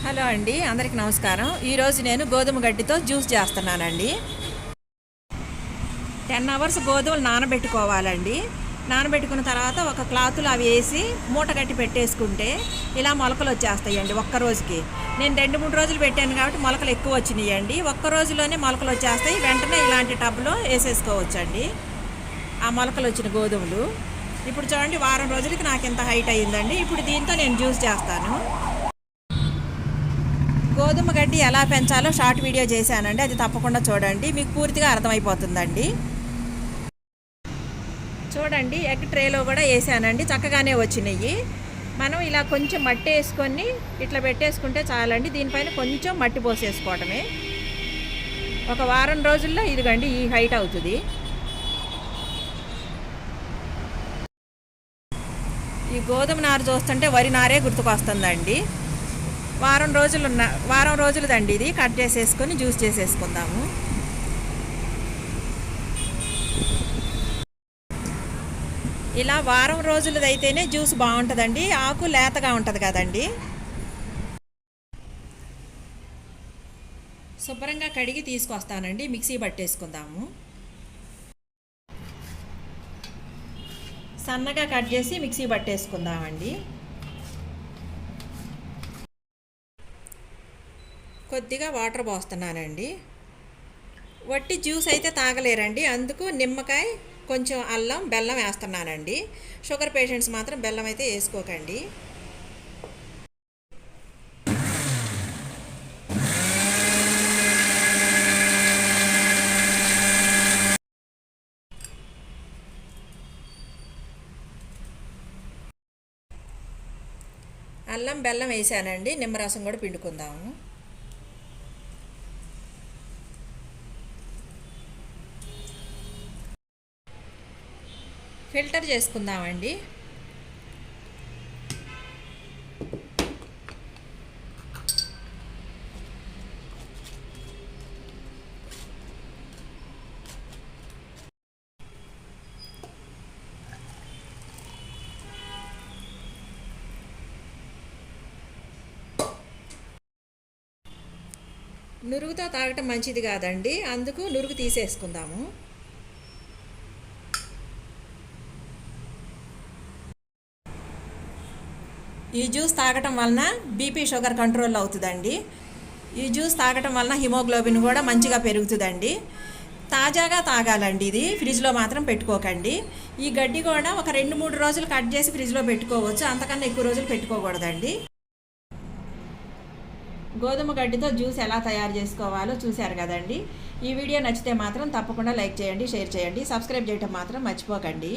Hello అండి, అందరికి నమస్కారం. ఈరోజు నేను గోధుమ గడ్డితో జ్యూస్ చేస్తున్నానండి. 10 అవర్స్ గోధుమలు నానబెట్టుకోవాలండి. నానబెట్టుకున్న తర్వాత ఒక క్లాతులు అవి వేసి మూట కట్టి పెట్టేసుకుంటే ఇలా మొలకలు వచ్చేస్తాయండి ఒక్క రోజుకి. నేను 2-3 రోజులు పెట్టాను కాబట్టి మొలకలు ఎక్కువ వచ్చినాయండి. ఒక్క రోజులోనే మొలకలు వచ్చేస్తాయి. వెంటనే ఇలాంటి టబ్లో వేసేసుకోవచ్చండి ఆ మొలకలు వచ్చిన గోధుమలు. ఇప్పుడు చూడండి, వారం రోజులకి నాకు ఇంత హైట్ అయ్యిందండి. ఇప్పుడు దీంతో నేను జ్యూస్ చేస్తాను. గోధుమ గడ్డి ఎలా పెంచాలో షార్ట్ వీడియో చేశానండి, అది తప్పకుండా చూడండి, మీకు పూర్తిగా అర్థమైపోతుందండి. చూడండి, ఎగ్ ట్రేలో కూడా వేసానండి, చక్కగానే వచ్చినాయి. మనం ఇలా కొంచెం మట్టి వేసుకొని ఇట్లా పెట్టేసుకుంటే చాలండి. దీనిపైన కొంచెం మట్టి పోసేసుకోవటమే. ఒక వారం రోజుల్లో ఇదిగండి ఈ హైట్ అవుతుంది. ఈ గోధుమ నారు చూస్తుంటే వరి నారే గుర్తుకొస్తుందండి. వారం రోజులదండి ఇది. కట్ చేసేసుకొని జ్యూస్ చేసేసుకుందాము. ఇలా వారం రోజులదైతేనే జ్యూస్ బాగుంటుందండి. ఆకు లేతగా ఉంటుంది కదండి. శుభ్రంగా కడిగి తీసుకొస్తానండి, మిక్సీ పట్టేసుకుందాము. సన్నగా కట్ చేసి మిక్సీ పట్టేసుకుందామండి. కొద్దిగా వాటర్ పోస్తున్నానండి. వట్టి జ్యూస్ అయితే తాగలేరండి, అందుకు నిమ్మకాయ, కొంచెం అల్లం, బెల్లం వేస్తున్నానండి. షుగర్ పేషెంట్స్ మాత్రం బెల్లం అయితే వేసుకోకండి. అల్లం బెల్లం వేసానండి. నిమ్మరసం కూడా పిండుకుందాము. ఫిల్టర్ చేసుకుందామండి. నురుగుతో తాగటం మంచిది కాదండి, అందుకు నురుగు తీసేసుకుందాము. ఈ జ్యూస్ తాగటం వలన బీపీ, షుగర్ కంట్రోల్ అవుతుందండి. ఈ జ్యూస్ తాగటం వలన హిమోగ్లోబిన్ కూడా మంచిగా పెరుగుతుందండి. తాజాగా తాగాలండి, ఇది ఫ్రిడ్జ్లో మాత్రం పెట్టుకోకండి. ఈ గడ్డి కూడా ఒక 2-3 రోజులు కట్ చేసి ఫ్రిడ్జ్లో పెట్టుకోవచ్చు, అంతకన్నా ఎక్కువ రోజులు పెట్టుకోకూడదండి. గోధుమ గడ్డితో జ్యూస్ ఎలా తయారు చేసుకోవాలో చూశారు కదండి. ఈ వీడియో నచ్చితే మాత్రం తప్పకుండా లైక్ చేయండి, షేర్ చేయండి, సబ్స్క్రైబ్ చేయటం మాత్రం మర్చిపోకండి.